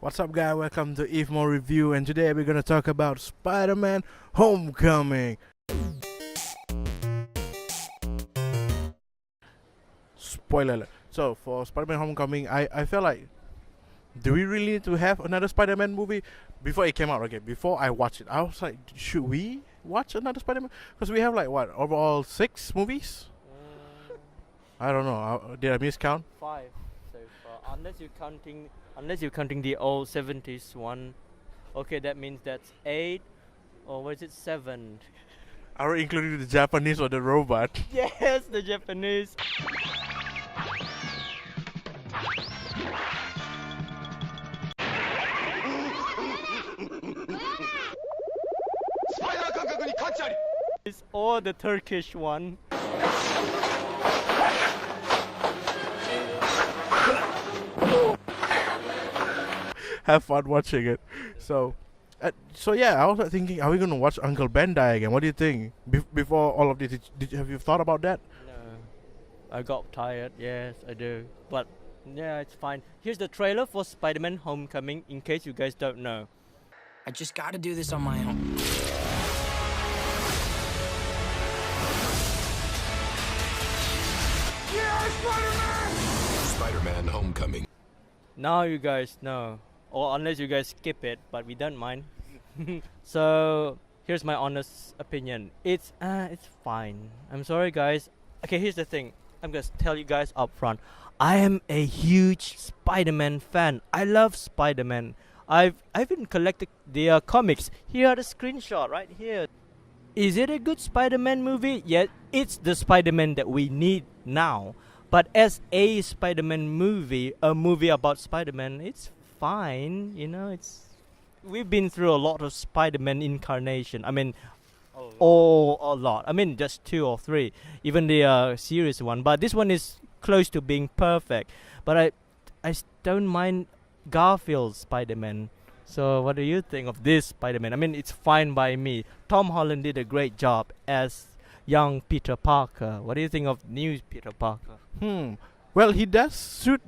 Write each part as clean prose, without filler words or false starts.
What's up, guys? Welcome to Eve More Review, and today we're gonna talk about Spider-Man: Homecoming. Spoiler alert. So for Spider-Man: Homecoming, I felt like, do we really need to have another Spider-Man movie? Before it came out, okay, before I watched it, I was like, should we watch another Spider-Man? Because we have like what, overall 6 movies? I don't know. Did I miscount? 5 so far, unless you're counting the old 70s one. Okay, that means that's 8, or was it 7? Are we including the Japanese or the robot? Yes, the Japanese. Or the Turkish one. Have fun watching it. So yeah, I was like thinking, are we gonna watch Uncle Ben die again? What do you think? Before all of this, have you thought about that? No, I got tired. Yes, I do. But yeah, it's fine. Here's the trailer for Spider-Man: Homecoming. In case you guys don't know. I just gotta do this on my own. Spider-Man Homecoming. Now you guys know, or unless you guys skip it, but we don't mind. So here's my honest opinion. It's fine. I'm sorry, guys. Okay, here's the thing. I'm gonna tell you guys up front. I am a huge Spider-Man fan. I love Spider-Man. I've been collecting their comics. Here are the screenshot right here. Is it a good Spider-Man movie? Yeah, it's the Spider-Man that we need now. But as a Spider-Man movie, a movie about Spider-Man, it's fine. You know, we've been through a lot of Spider-Man incarnation. I mean, a lot. I mean, just 2 or 3. Even the series one. But this one is close to being perfect. But I don't mind Garfield's Spider-Man. So what do you think of this Spider-Man? I mean, it's fine by me. Tom Holland did a great job as young Peter Parker. What do you think of new Peter Parker? Well, he does suit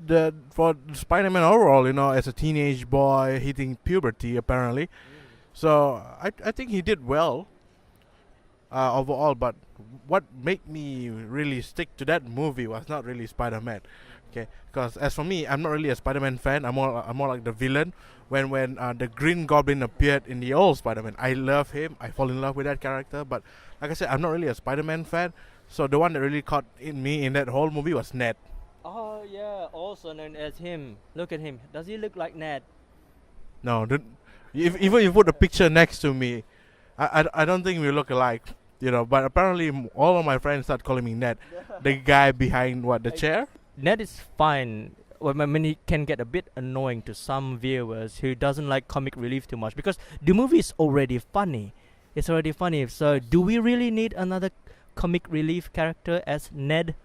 for Spider-Man overall, as a teenage boy hitting puberty, apparently. So I think he did well overall. But what made me really stick to that movie was not really Spider-Man. Okay, because as for me, I'm not really a Spider-Man fan. I'm more like the villain. When the Green Goblin appeared in the old Spider-Man, I love him. I fall in love with that character. But like I said, I'm not really a Spider-Man fan. So the one that really caught in me in that whole movie was Ned. Oh yeah, also known as him. Look at him. Does he look like Ned? No, even if you put a picture next to me, I don't think we look alike. But apparently all of my friends start calling me Ned, the guy behind the chair. Ned is fine. Well, I mean, he can get a bit annoying to some viewers who doesn't like comic relief too much because the movie is already funny. It's already funny. So, do we really need another comic relief character as Ned?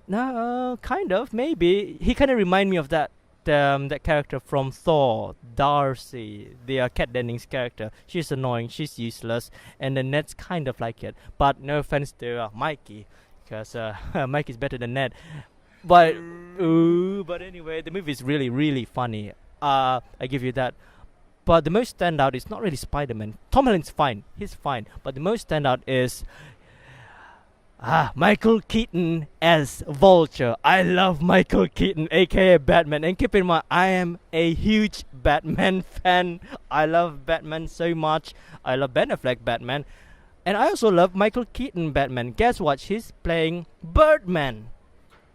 No, kind of, maybe. He kind of remind me of that character from Thor, Darcy, the Kat Dennings character. She's annoying. She's useless, and then Ned's kind of like it. But no offense to Mikey, because Mikey's better than Ned. But anyway, the movie is really, really funny. I give you that. But the most standout is not really Spider-Man. Tom Holland's fine. He's fine. But the most standout is Michael Keaton as Vulture. I love Michael Keaton, aka Batman. And keep in mind, I am a huge Batman fan. I love Batman so much. I love Ben Affleck Batman. And I also love Michael Keaton Batman. Guess what? She's playing Birdman.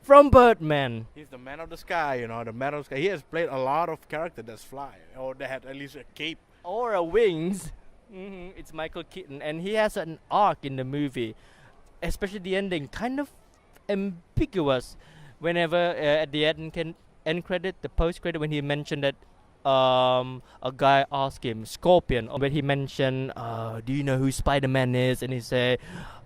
From Birdman. He's the man of the sky, the man of the sky. He has played a lot of characters that fly, or that had at least a cape. Or a wings. It's Michael Keaton. And he has an arc in the movie. Especially the ending. Kind of ambiguous. Whenever at the end credit, the post credit, when he mentioned that a guy asked him, Scorpion, or when he mentioned, do you know who Spider-Man is? And he said,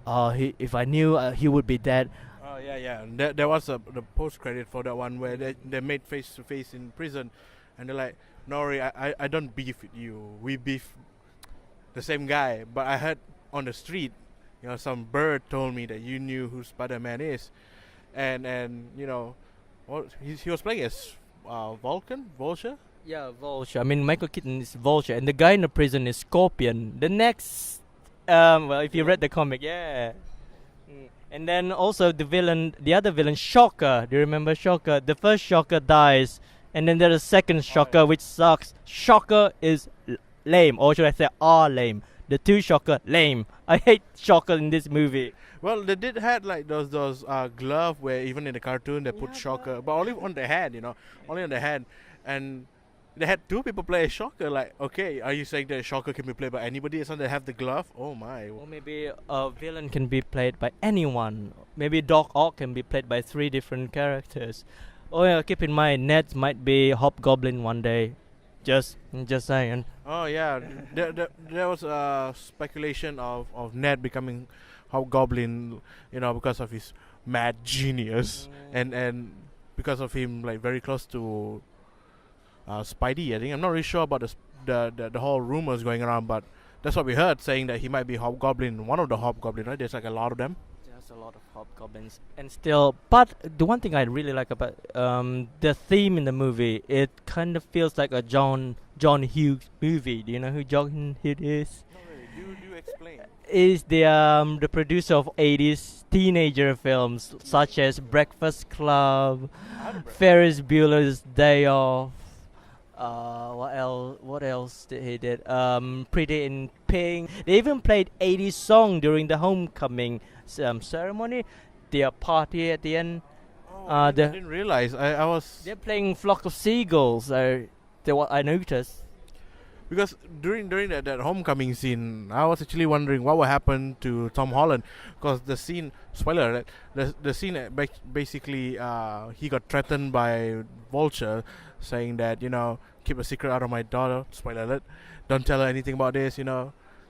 if I knew, he would be dead. Oh yeah. There was the post credit for that one where they made face to face in prison, and they're like, Nori, I don't beef with you. We beef the same guy. But I heard on the street, some bird told me that you knew who Spider-Man is, and he was playing as Vulture. Yeah, Vulture. I mean, Michael Keaton is Vulture, and the guy in the prison is Scorpion. The next, well, if you read the comic, yeah. And then also the other villain, Shocker. Do you remember Shocker? The first Shocker dies, and then there's a second Shocker which sucks. Shocker is lame, or should I say, are lame. The two Shocker, lame. I hate Shocker in this movie. Well, they did had like those glove where even in the cartoon they put Shocker, but only on the head, only on the head, and they had two people play a Shocker. Like, okay, are you saying that a Shocker can be played by anybody as long as they have the glove? Oh my! Or maybe a villain can be played by anyone. Maybe Doc Ock can be played by 3 different characters. Oh yeah, keep in mind, Ned might be Hobgoblin one day. Just saying. Oh yeah, there was speculation of Ned becoming Hobgoblin, because of his mad genius, and because of him like very close to Spidey. I think I'm not really sure about the whole rumors going around, but that's what we heard, saying that he might be Hobgoblin, one of the Hobgoblin. Right? There's like a lot of them. There's a lot of Hobgoblins, and still. But the one thing I really like about the theme in the movie, it kind of feels like a John Hughes movie. Do you know who John Hughes is? Not really. Do explain. Is the producer of 80s teenager films such as Breakfast Club, Ferris Bueller's Day Off. What else did he did? Pretty in Pink. They even played 80s song during the homecoming ceremony. Their party at the end. I didn't realize. I was. They're playing Flock of Seagulls. What I noticed. Because during that homecoming scene, I was actually wondering what would happen to Tom Holland, because the scene, spoiler alert, the scene basically he got threatened by Vulture, saying that keep a secret out of my daughter. Spoiler alert, don't tell her anything about this.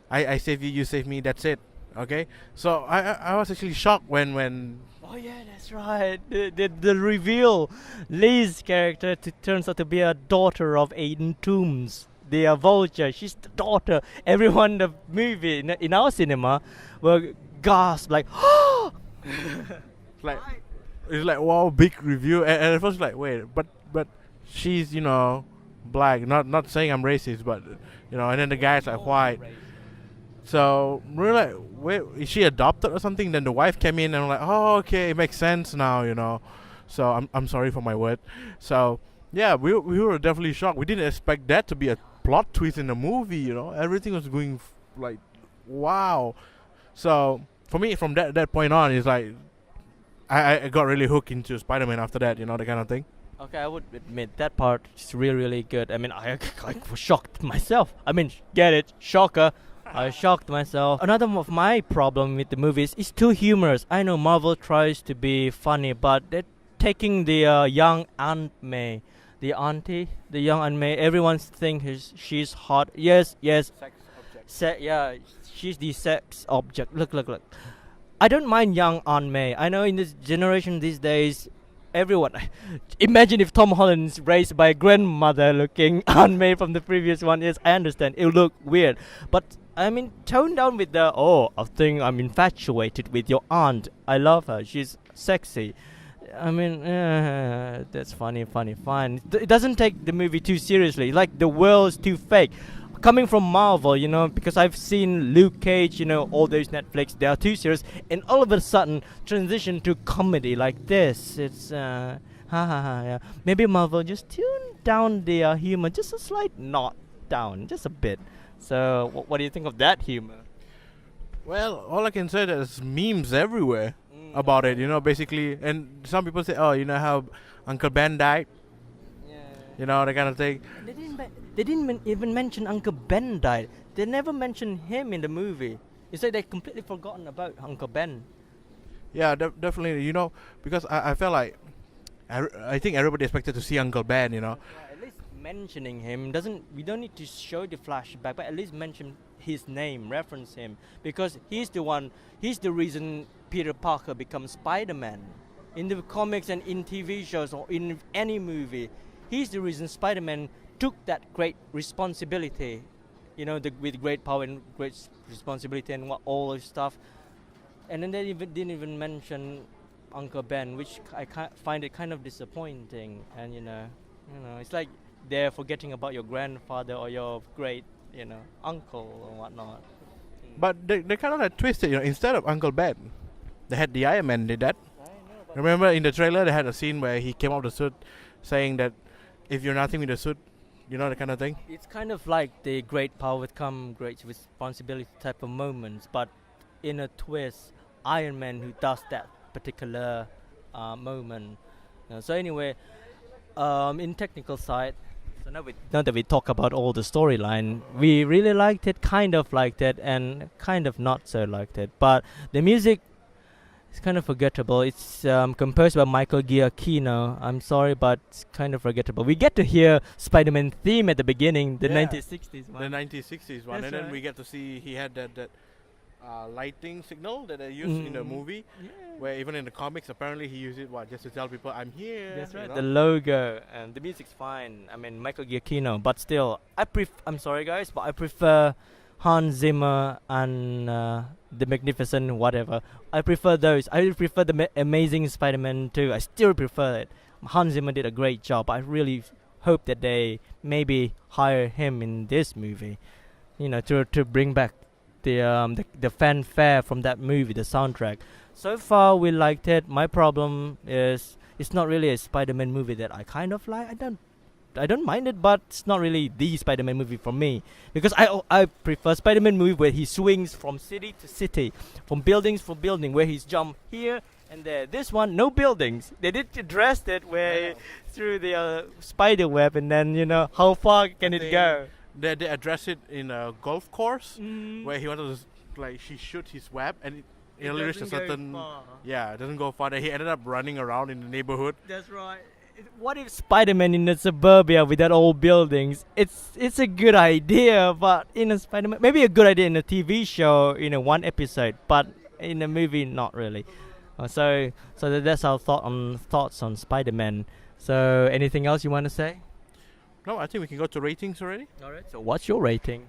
I save you, you save me. That's it. Okay, so I was actually shocked when. Oh yeah, that's right. The reveal, Lee's character turns out to be a daughter of Aiden Toombs. The Vulture, she's the daughter. Everyone in the movie in our cinema will gasp like, oh! It's like wow, big review. And at first like, wait, but she's black. Not saying I'm racist, but and then the guy's like white. So we're like, wait, is she adopted or something? Then the wife came in and I'm like, oh okay, it makes sense now. So I'm sorry for my word. So yeah, we were definitely shocked. We didn't expect that to be a plot twist in the movie. Everything was going like wow. So for me, from that point on, it's like I got really hooked into Spider-Man after that. That kind of thing. Okay, I would admit that part is really good. I mean, I was shocked myself. I mean, get it, shocker. I shocked myself. Another of my problem with the movie is it's too humorous. I know Marvel tries to be funny, but they're taking the young Aunt May, the young Aunt May. Everyone thinks she's hot. Yes. Sex object. Yeah, she's the sex object. Look. I don't mind young Aunt May. I know in this generation these days, everyone. Imagine if Tom Holland is raised by a grandmother-looking Aunt May from the previous one. Yes, I understand. It will look weird, but I mean, tone down with the I think I'm infatuated with your aunt. I love her. She's sexy. I mean, that's funny, fine. It doesn't take the movie too seriously. Like the world's too fake. Coming from Marvel, because I've seen Luke Cage, all those Netflix, they are too serious, and all of a sudden transition to comedy like this. It's yeah. Maybe Marvel just tune down their humor just a slight notch down, just a bit. So what do you think of that humor? Well, all I can say is there's memes everywhere about it, basically. And some people say, oh, how Uncle Ben died? Yeah. That kind of thing. They didn't even mention Uncle Ben died. They never mentioned him in the movie. It's like they completely forgotten about Uncle Ben. Yeah, definitely, because I felt like I think everybody expected to see Uncle Ben, Yeah, at least mentioning him we don't need to show the flashback, but at least mention his name, reference him, because he's the reason Peter Parker becomes Spider-Man. In the comics and in TV shows or in any movie, he's the reason Spider-Man took that great responsibility, with great power and great responsibility and all this stuff. And then they didn't even mention Uncle Ben, which I find it kind of disappointing. And it's like they're forgetting about your grandfather or your great, uncle or whatnot. But they kind of like twisted, instead of Uncle Ben, they had the Iron Man did that. Remember in the trailer they had a scene where he came out of the suit saying that if you're nothing with the suit, the kind of thing. It's kind of like the great power would come great responsibility type of moments, but in a twist, Iron Man who does that particular moment. So anyway, in technical side, so now that we talk about all the storyline, we really liked it, kind of liked it, and kind of not so liked it. But the music is kind of forgettable. It's composed by Michael Giacchino. I'm sorry, but it's kind of forgettable. We get to hear Spider-Man theme at the beginning, the 1960s one. The 1960s one, That's and then right. we get to see he had that lighting signal that they used in the movie, where even in the comics apparently he used it just to tell people I'm here. That's right. The logo and the music's fine. I mean Michael Giacchino, but still, I'm sorry guys, but I prefer Hans Zimmer and the Magnificent whatever. I prefer those. I prefer the Amazing Spider-Man 2. I still prefer it. Hans Zimmer did a great job. I really hope that they maybe hire him in this movie, to bring back the fanfare from that movie, the soundtrack. So far we liked it. My problem is it's not really a Spider-Man movie that I kind of like. I don't mind it, but it's not really the Spider-Man movie for me, because I prefer Spider-Man movie where he swings from city to city, from buildings for building, where he's jump here and there. This one, no buildings. They did address it where through the spider web, and then how far can it go? They address it in a golf course where he wanted to he shoot his web and it only reached a certain it doesn't go far. He ended up running around in the neighborhood. That's right. What if Spider-Man in the suburbia with that old buildings? It's a good idea, but in a Spider-Man, maybe a good idea in a TV show, one episode, but in a movie, not really. So that's our thoughts on Spider-Man. So anything else you want to say? No, I think we can go to ratings already. All right. So what's your rating?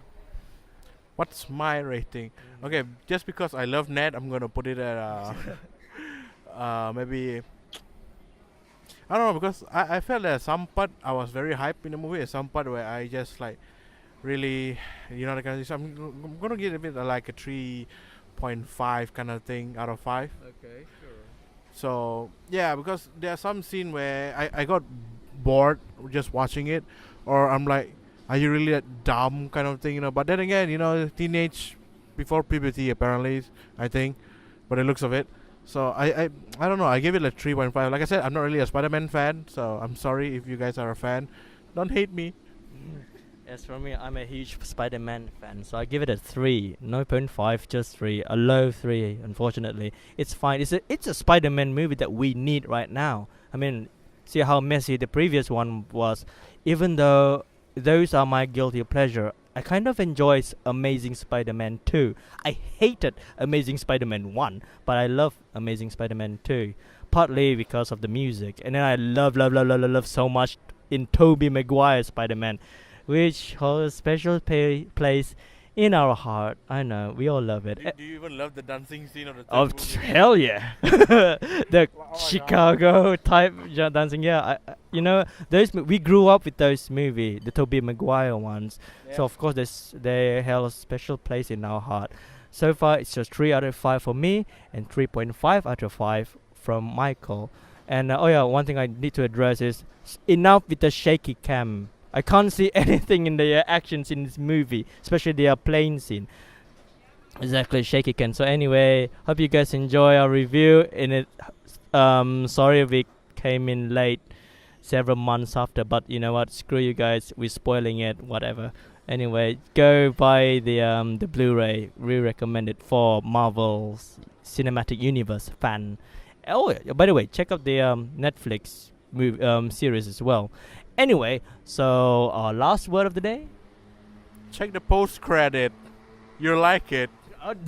What's my rating? Okay, just because I love Ned, I'm gonna put it at maybe. I don't know, because I felt that some part I was very hyped in the movie, and some part where I just really, the kind of. So I'm gonna give it like a 3.5 kind of thing out of 5. Okay, sure. So yeah, because there are some scene where I got bored just watching it, or I'm like, are you really that dumb kind of thing, But then again, teenage before puberty apparently, I think, by the looks of it. So I don't know. I give it 3.5. Like I said, I'm not really a Spider-Man fan, so I'm sorry if you guys are a fan. Don't hate me. As for me, I'm a huge Spider-Man fan, so I give it a 3. No 0.5, just 3. A low 3, unfortunately. It's fine. It's a Spider-Man movie that we need right now. I mean, see how messy the previous one was. Even though those are my guilty pleasure, I kind of enjoy Amazing Spider-Man 2. I hated Amazing Spider-Man 1, but I love Amazing Spider-Man 2. Partly because of the music. And then I love so much in Tobey Maguire Spider-Man, which holds a special place in our heart. I know, we all love it. Do you even love the dancing scene of the Oh, hell yeah. The Chicago type dancing, yeah. Those we grew up with those movies, the Tobey Maguire ones. Yeah. So of course they held a special place in our heart. So far it's just 3 out of 5 for me and 3.5 out of 5 from Michael. And one thing I need to address is enough with the shaky cam. I can't see anything in the actions in this movie, especially the plane scene. Exactly, shaky cam. So anyway, hope you guys enjoy our review. Sorry we came in late, several months after, but you know what? Screw you guys. We're spoiling it. Whatever. Anyway, go buy the Blu-ray. We recommend it for Marvel's Cinematic Universe fan. Oh, by the way, check out the Netflix series as well. Anyway, so our last word of the day. Check the post-credit. You'll like it.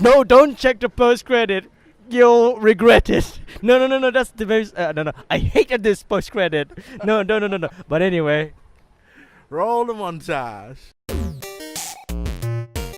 No, don't check the post-credit. You'll regret it. No. That's the most. No. I hated this post-credit. No. But anyway, roll the montage.